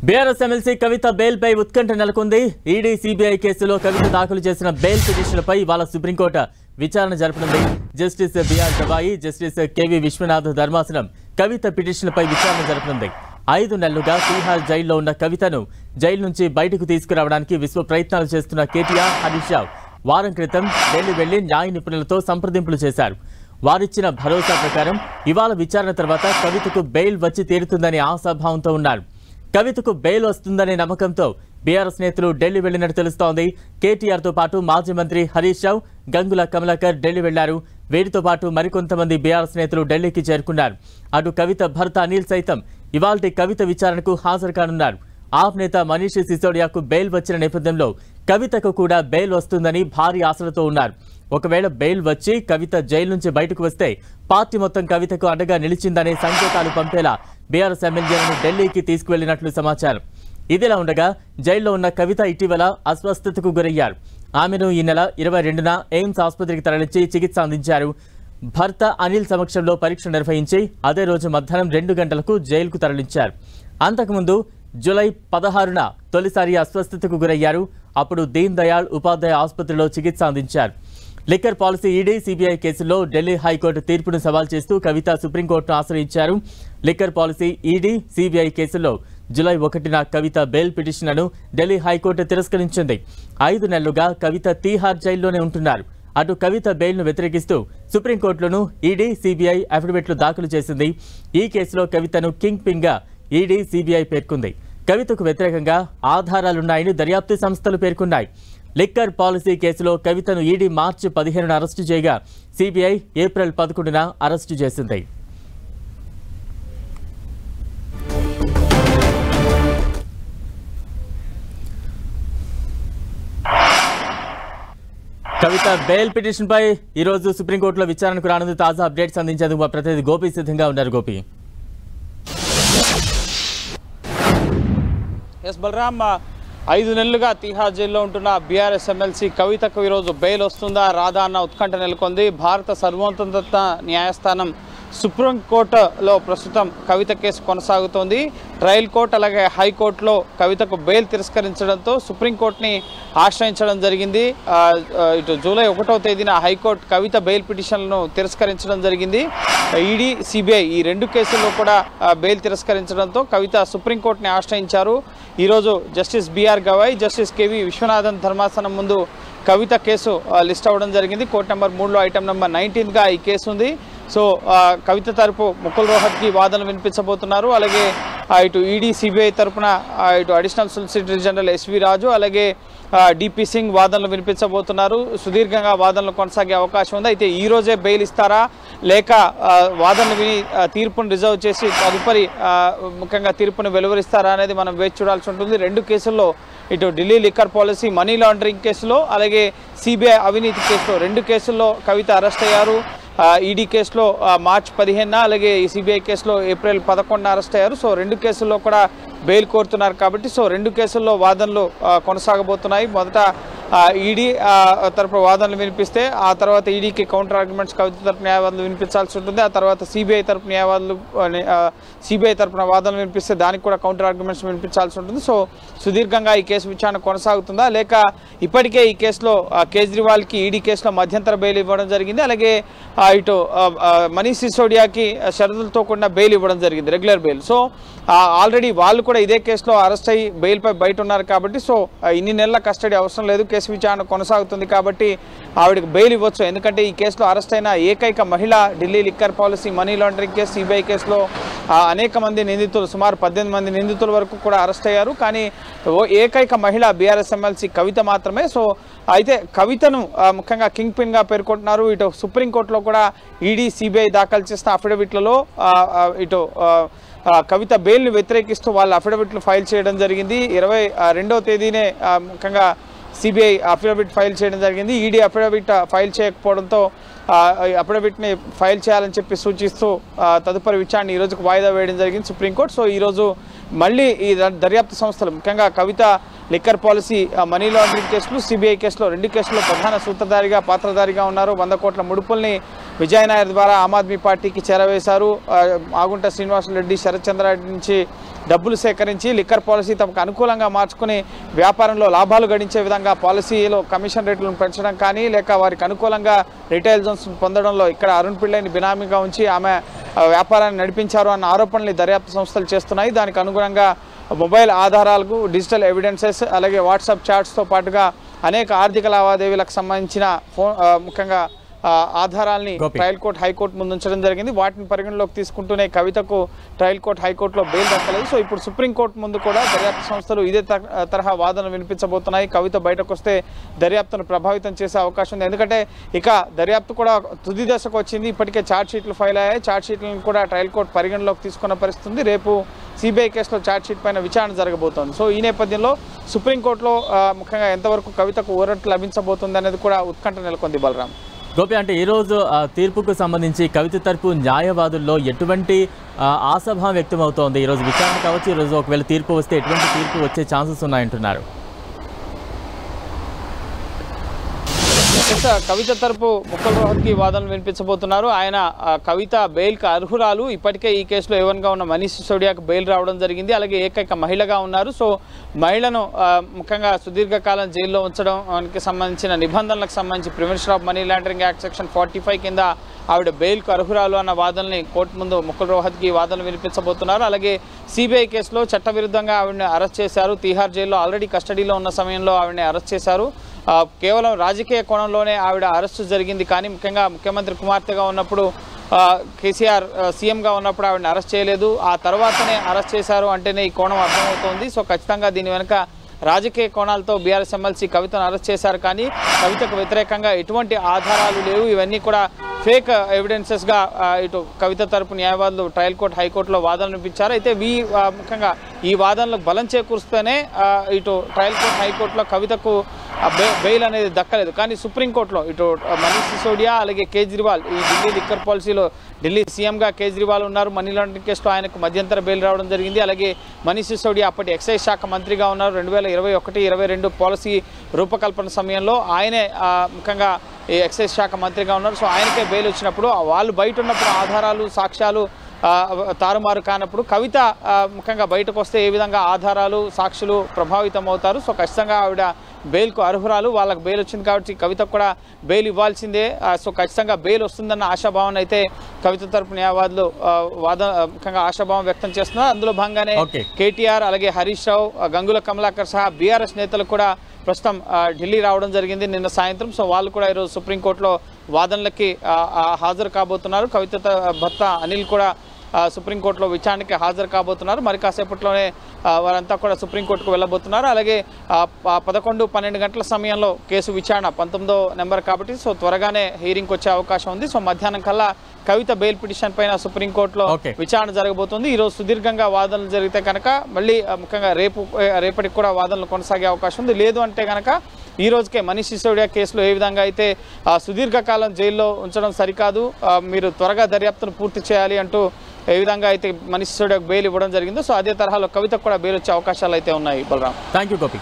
BRS MLC కవిత బెయిల్పై ఉత్కంఠ నెలకొంది. ఈడీ సిబిఐ కేసులో కవిత దాఖలు చేసిన బెయిల్ పిటిషన్లపై ఇవాళ సుప్రీంకోర్టు విచారణ జరపనుంది. Justice BR Gavai, justice K V Vishwanath ధర్మాసనం కవిత పిటిషన్లపై విచారణ జరపనుంది. 5 నెలలుగా తిహార్ జైల్లో ఉన్న కవితను జైలు నుంచి బయటకు తీసుకురావడానికి విశ్వ ప్రయత్నాలు చేస్తున్న కేటీఆర్, హరీష్ రావు వారం క్రితం ఢిల్లీ వెళ్లి న్యాయ నిపుణులతో సంప్రదింపులు చేశారు. వారిచ్చిన భరోసా ప్రకారం ఇవాళ విచారణ తర్వాత కవితకు బెయిల్ వచ్చి తీరుతుందని ఆశాభావంతో ఉన్నారు. కవితకు బెయిల్ వస్తుందనే నమ్మకంతో బీఆర్ఎస్ నేతలు ఢిల్లీ వెళ్లినట్టు తెలుస్తోంది. కేటీఆర్తో పాటు మాజీ మంత్రి హరీష్ రావు, గంగుల కమలాకర్ ఢిల్లీ వెళ్లారు. వీరితో పాటు మరికొంతమంది బీఆర్ఎస్ నేతలు ఢిల్లీకి చేరుకున్నారు. అటు కవిత భర్త అనిల్ సైతం ఇవాల్టి కవిత విచారణకు హాజరు కానున్నారు. ఆప్ నేత మనీష్ సిసోడియాకు బెయిల్ వచ్చిన నేపథ్యంలో కవితకు కూడా బెయిల్ వస్తుందని భారీ ఆశలతో ఉన్నారు. ఒకవేళ బెయిల్ వచ్చి కవిత జైలు నుంచి బయటకు వస్తే పార్టీ మొత్తం కవితకు అండగా నిలిచిందనే సంకేతాలు పంపేలా బీఆర్ఎస్ ఎమ్మెల్యేలను ఢిల్లీకి తీసుకువెళ్లినట్లు సమాచారం. ఇదిలా ఉండగా జైల్లో ఉన్న కవిత ఇటీవల అస్వస్థతకు గురయ్యారు. ఆమెను ఈ నెల 22న ఎయిమ్స్ ఆసుపత్రికి తరలించి చికిత్స అందించారు. భర్త అనిల్ సమక్షంలో పరీక్ష నిర్వహించి అదే రోజు మధ్యాహ్నం 2 గంటలకు జైలుకు తరలించారు. అంతకుముందు జూలై 16న తొలిసారి అస్వస్థతకు గురయ్యారు. అప్పుడు దీన్ దయాళ్ ఉపాధ్యాయ ఆసుపత్రిలో చికిత్స అందించారు. లిక్కర్ పాలసీ ఈడీ సిబిఐ కేసులో ఢిల్లీ హైకోర్టు తీర్పును సవాల్ చేస్తూ కవిత సుప్రీంకోర్టును ఆశ్రయించారు. లిక్కర్ పాలసీ ఈడీ సిబిఐ కేసులో జూలై 1న కవిత బెయిల్ పిటిషన్లను ఢిల్లీ హైకోర్టు తిరస్కరించింది. 5 నెలలుగా కవిత తీహార్ జైల్లోనే ఉంటున్నారు. అటు కవిత బెయిల్ను వ్యతిరేకిస్తూ సుప్రీంకోర్టులోనూ ఈడీ సిబిఐ అఫిడవిట్లు దాఖలు చేసింది. ఈ కేసులో కవితను కింగ్ పిన్ గా ఈడీ సిబిఐ పేర్కొంది. కవితకు వ్యతిరేకంగా ఆధారాలున్నాయని దర్యాప్తు సంస్థలు పేర్కొన్నాయి. లిక్కర్ పాలసీ కేసులో కవితను ఈడీ మార్చి 15న అరెస్టు చేయగా సిబిఐ ఏప్రిల్ 11న అరెస్టు చేసింది. కవిత బెయిల్ పిటిషన్ పై ఈ రోజు సుప్రీంకోర్టులో విచారణకు రానుంది. తాజా అప్డేట్స్ అందించేందుకు మా ప్రతినిధి గోపి సిద్ధంగా ఉన్నారు. గోపి. ఎస్ బలరాం, 5 నెలలుగా తిహార్ జైల్లో ఉంటున్న బీఆర్ఎస్ ఎమ్మెల్సీ కవితకు ఈరోజు బెయిల్ వస్తుందా రాదా అన్న ఉత్కంఠ నెలకొంది. భారత సర్వోన్నత న్యాయస్థానం సుప్రీంకోర్టులో ప్రస్తుతం కవిత కేసు కొనసాగుతోంది. ట్రయల్ కోర్టు అలాగే హైకోర్టులో కవితకు బెయిల్ తిరస్కరించడంతో సుప్రీంకోర్టుని ఆశ్రయించడం జరిగింది. ఇటు జూలై 1వ తేదీన హైకోర్టు కవిత బెయిల్ పిటిషన్లను తిరస్కరించడం జరిగింది. ఈడీ సిబిఐ ఈ 2 కేసుల్లో కూడా బెయిల్ తిరస్కరించడంతో కవిత సుప్రీంకోర్టుని ఆశ్రయించారు. ఈరోజు justice BR Gavai, justice KV Viswanathan ధర్మాసనం ముందు కవిత కేసు లిస్ట్ అవ్వడం జరిగింది. కోర్టు నెంబర్ 3లో ఐటమ్ నెంబర్ 19గా ఈ కేసు ఉంది. సో కవిత తరపు ముకుల్ రోహత్కి వాదనలు వినిపించబోతున్నారు. అలాగే ఇటు ఈడీ సిబిఐ తరపున ఇటు అడిషనల్ సొలిసిటర్ జనరల్ ఎస్వి రాజు అలాగే డిపి సింగ్ వాదనలు వినిపించబోతున్నారు. సుదీర్ఘంగా వాదనలు కొనసాగే అవకాశం ఉంది. అయితే ఈ రోజే బెయిల్ ఇస్తారా లేక వాదనలు విని తీర్పును రిజర్వ్ చేసి తదుపరి ముఖ్యంగా తీర్పును వెలువరిస్తారా అనేది మనం వేచి చూడాల్సి ఉంటుంది. 2 కేసుల్లో ఇటు Delhi liquor policy money laundering కేసులో అలాగే సిబిఐ అవినీతి కేసులో 2 కేసుల్లో కవిత అరెస్ట్ అయ్యారు. ఈడీ కేసులో మార్చి 15న అలాగే ఈ సిబిఐ కేసులో ఏప్రిల్ 11న అరెస్ట్ అయ్యారు. సో 2 కేసుల్లో కూడా బెయిల్ కోరుతున్నారు కాబట్టి సో 2 కేసుల్లో వాదనలు కొనసాగబోతున్నాయి. మొదట ఈడీ తరపు వాదనలు వినిపిస్తే ఆ తర్వాత ఈడీకి కౌంటర్ ఆర్గ్యుమెంట్స్ కవిత తరపు న్యాయవాదులు వినిపించాల్సి ఉంటుంది. ఆ తర్వాత సిబిఐ తరపు సిబిఐ తరపున వాదనలు వినిపిస్తే దానికి కూడా కౌంటర్ ఆర్గ్యుమెంట్స్ వినిపించాల్సి ఉంటుంది. సో సుదీర్ఘంగా ఈ కేసు విచారణ కొనసాగుతుందా లేక ఇప్పటికే ఈ కేసులో కేజ్రీవాల్కి ఈడీ కేసులో మధ్యంతర బెయిల్ ఇవ్వడం జరిగింది. అలాగే ఇటు మనీష్ సిసోడియాకి షరతులతో కూడిన బెయిల్ ఇవ్వడం జరిగింది, రెగ్యులర్ బెయిల్. సో ఆల్రెడీ వాళ్ళు కూడా ఇదే కేసులో అరెస్ట్ అయ్యి బెయిల్పై బయట ఉన్నారు కాబట్టి సో ఇన్ని నెలల కస్టడీ అవసరం లేదు, కేసు విచారణ కొనసాగుతుంది కాబట్టి ఆవిడకి బెయిల్ ఇవ్వచ్చు. ఎందుకంటే ఈ కేసులో అరెస్ట్ అయిన ఏకైక మహిళ Delhi liquor policy money laundering case CBI కేసులో అనేక మంది నిందితులు సుమారు 18 మంది నిందితుల వరకు కూడా అరెస్ట్ అయ్యారు. కానీ ఏకైక మహిళ బీఆర్ఎస్ ఎమ్మెల్సీ కవిత మాత్రమే. సో అయితే కవితను ముఖ్యంగా కింగ్ పిన్ గా పేర్కొంటున్నారు. ఇటు సుప్రీంకోర్టులో కూడా ఈడీ సిబిఐ దాఖలు చేసిన అఫిడవిట్లలో ఇటు కవిత బెయిల్ని వ్యతిరేకిస్తూ వాళ్ళ అఫిడవిట్లు ఫైల్ చేయడం జరిగింది. 22వ తేదీనే ముఖ్యంగా సిబిఐ అఫిడవిట్ ఫైల్ చేయడం జరిగింది. ఈడీ అఫిడవిట్ ఫైల్ చేయకపోవడంతో అఫిడవిట్ని ఫైల్ చేయాలని చెప్పి సూచిస్తూ తదుపరి విచారణ ఈ రోజుకు వాయిదా వేయడం జరిగింది సుప్రీంకోర్టు. సో ఈరోజు మళ్ళీ ఈ దర్యాప్తు సంస్థలు ముఖ్యంగా కవిత లిక్కర్ పాలసీ మనీ లాండరింగ్ కేసులు సిబిఐ కేసులో 2 కేసుల్లో ప్రధాన సూత్రధారిగా పాత్రధారిగా ఉన్నారు. 100 కోట్ల ముడుపుల్ని విజయ్ నాయర్ ద్వారా ఆమ్ ఆద్మీ పార్టీకి చేరవేశారు. ఆగుంట శ్రీనివాసరెడ్డి, శరత్ చంద్రారెడ్డి నుంచి డబ్బులు సేకరించి లిక్కర్ పాలసీ తమకు అనుకూలంగా మార్చుకుని వ్యాపారంలో లాభాలు గడించే విధంగా పాలసీలో కమిషన్ రేట్లను పెంచడం కానీ, లేక వారికి అనుకూలంగా రిటైల్ జోన్స్ పొందడంలో ఇక్కడ అరుణ్ పిళ్ళైని బినామీగా ఉంచి ఆమె వ్యాపారాన్ని నడిపించారు అన్న ఆరోపణలు దర్యాప్తు సంస్థలు చేస్తున్నాయి. దానికి అనుగుణంగా మొబైల్ ఆధారాలకు డిజిటల్ ఎవిడెన్సెస్, అలాగే వాట్సాప్ చాట్స్తో పాటుగా అనేక ఆర్థిక లావాదేవీలకు సంబంధించిన ముఖ్యంగా ఆధారాల్ని ట్రయల్ కోర్టు హైకోర్టు ముందు ఉంచడం జరిగింది. వాటిని పరిగణలోకి తీసుకుంటూనే కవితకు ట్రయల్ కోర్టు హైకోర్టులో బెయిల్ దక్కలేదు. సో ఇప్పుడు సుప్రీంకోర్టు ముందు కూడా దర్యాప్తు సంస్థలు ఇదే తరహా వాదనలు వినిపించబోతున్నాయి. కవిత బయటకు వస్తే దర్యాప్తును ప్రభావితం చేసే అవకాశం ఉంది. ఎందుకంటే ఇక దర్యాప్తు కూడా తుది దశకు వచ్చింది. ఇప్పటికే ఛార్జ్ షీట్లు ఫైల్ అయ్యాయి. ఛార్జ్ షీట్లను కూడా ట్రయల్ కోర్టు పరిగణలోకి తీసుకున్న పరిస్థితి. రేపు సిబిఐ కేసులో ఛార్జ్ షీట్ పైన విచారణ జరగబోతోంది. సో ఈ నేపథ్యంలో సుప్రీంకోర్టులో ముఖ్యంగా ఎంతవరకు కవితకు ఊరట లభించబోతుంది అనేది కూడా ఉత్కంఠ నెలకొంది. బలరాం, గోపి, అంటే ఈరోజు తీర్పుకు సంబంధించి కవిత తరపు న్యాయవాదుల్లో ఎటువంటి ఆశాభావం వ్యక్తమవుతోంది? ఈరోజు విచారణ కావచ్చు, ఈరోజు ఒకవేళ తీర్పు వస్తే ఎటువంటి తీర్పు వచ్చే ఛాన్సెస్ ఉన్నాయంటున్నారు? కవిత తరపు ముక్కల్ రోహత్కి వాదనలు వినిపించబోతున్నారు. ఆయన కవిత బెయిల్కి అర్హురాలు. ఇప్పటికే ఈ కేసులో ఏవన్గా ఉన్న మనీష్ సిసోడియాకు బెయిల్ రావడం జరిగింది. అలాగే ఏకైక మహిళగా ఉన్నారు. సో మహిళను ముఖ్యంగా సుదీర్ఘకాలం జైల్లో ఉంచడానికి సంబంధించిన నిబంధనలకు సంబంధించి prevention of money laundering act section 45 కింద ఆవిడ బెయిల్కు అర్హురాలు అన్న వాదనని కోర్టు ముందు ముక్కల్ రోహత్కి వాదనలు వినిపించబోతున్నారు. అలాగే సిబిఐ కేసులో చట్టవిరుద్ధంగా ఆవిడని అరెస్ట్ చేశారు. తీహార్ జైల్లో ఆల్రెడీ కస్టడీలో ఉన్న సమయంలో ఆవిడని అరెస్ట్ చేశారు. కేవలం రాజకీయ కోణంలోనే ఆవిడ అరెస్టు జరిగింది. కానీ ముఖ్యంగా ముఖ్యమంత్రి కుమార్తెగా ఉన్నప్పుడు కేసీఆర్ సీఎంగా ఉన్నప్పుడు ఆవిడని అరెస్ట్ చేయలేదు. ఆ తర్వాతనే అరెస్ట్ చేశారు అంటేనే ఈ కోణం అర్థమవుతోంది. సో ఖచ్చితంగా దీని వెనుక రాజకీయ కోణాలతో బీఆర్ఎస్ ఎమ్మెల్సీ కవితను అరెస్ట్ చేశారు. కానీ కవితకు వ్యతిరేకంగా ఎటువంటి ఆధారాలు లేవు. ఇవన్నీ కూడా ఫేక్ ఎవిడెన్సెస్గా ఇటు కవిత తరపు న్యాయవాదులు ట్రయల్ కోర్టు హైకోర్టులో వాదనలు వినిపించారు. అయితే ముఖ్యంగా ఈ వాదనలకు బలం చేకూరుస్తూనే ఇటు ట్రయల్ కోర్టు హైకోర్టులో కవితకు బెయిల్ అనేది దక్కలేదు. కానీ సుప్రీంకోర్టులో ఇటు మనీష్ సిసోడియా, అలాగే కేజ్రీవాల్, ఈ ఢిల్లీ లిక్కర్ పాలసీలో ఢిల్లీ సీఎంగా కేజ్రీవాల్ ఉన్నారు. మనీ లాండరింగ్ కేసులో ఆయనకు మధ్యంతర బెయిల్ రావడం జరిగింది. అలాగే మనీష్ సిసోడియా అప్పటి ఎక్సైజ్ శాఖ మంత్రిగా ఉన్నారు. 2021-22 పాలసీ రూపకల్పన సమయంలో ఆయనే ముఖ్యంగా ఈ ఎక్సైజ్ శాఖ మంత్రిగా ఉన్నారు. సో ఆయనకే బెయిల్ వచ్చినప్పుడు వాళ్ళు బయట ఉన్నప్పుడు ఆధారాలు, సాక్ష్యాలు తారుమారు కానప్పుడు కవిత ముఖ్యంగా బయటకు వస్తే ఏ విధంగా ఆధారాలు, సాక్షులు ప్రభావితం అవుతారు. సో ఖచ్చితంగా ఆవిడ బెయిల్కు అర్హురాలు. వాళ్ళకు బెయిల్ వచ్చింది కాబట్టి కవితకు కూడా బెయిల్ ఇవ్వాల్సిందే. సో ఖచ్చితంగా బెయిల్ వస్తుందన్న ఆశాభావం అయితే కవిత తరపు న్యాయవాదులు ముఖ్యంగా ఆశాభావం వ్యక్తం చేస్తున్నారు. అందులో భాగంగానే కేటీఆర్, అలాగే హరీష్ రావు, గంగుల కమలాకర్ సహా బీఆర్ఎస్ నేతలు కూడా ప్రస్తుతం ఢిల్లీ రావడం జరిగింది నిన్న సాయంత్రం. సో వాళ్ళు కూడా ఈరోజు సుప్రీంకోర్టులో వాదనలకి హాజరు కాబోతున్నారు. కవిత భర్త అనిల్ కూడా సుప్రీంకోర్టులో విచారణకి హాజరు కాబోతున్నారు. మరి కాసేపట్లోనే వారంతా కూడా సుప్రీంకోర్టుకు వెళ్ళబోతున్నారు. అలాగే 11-12 గంటల సమయంలో కేసు విచారణ 19వ నెంబర్ కాబట్టి సో త్వరగానే హీరింగ్కి వచ్చే అవకాశం ఉంది. సో మధ్యాహ్నం కల్లా కవిత బెయిల్ పిటిషన్ పైన సుప్రీంకోర్టులో విచారణ జరగబోతుంది. ఈరోజు సుదీర్ఘంగా వాదనలు జరిగితే కనుక మళ్ళీ ముఖ్యంగా రేపటికి కూడా వాదనలు కొనసాగే అవకాశం ఉంది. లేదు అంటే కనుక ఈ రోజుకే మనీష్ సిసోడియా కేసులో ఏ విధంగా అయితే సుదీర్ఘకాలం జైల్లో ఉంచడం సరికాదు, మీరు త్వరగా దర్యాప్తును పూర్తి చేయాలి అంటూ ఏ విధంగా అయితే మనీష్ సిసోడియాకు బెయిల్ ఇవ్వడం జరిగిందో సో అదే తరహాలో కవితకు కూడా బెయిల్ వచ్చే అవకాశాలు అయితే ఉన్నాయి. Balaram, thank you Gopi.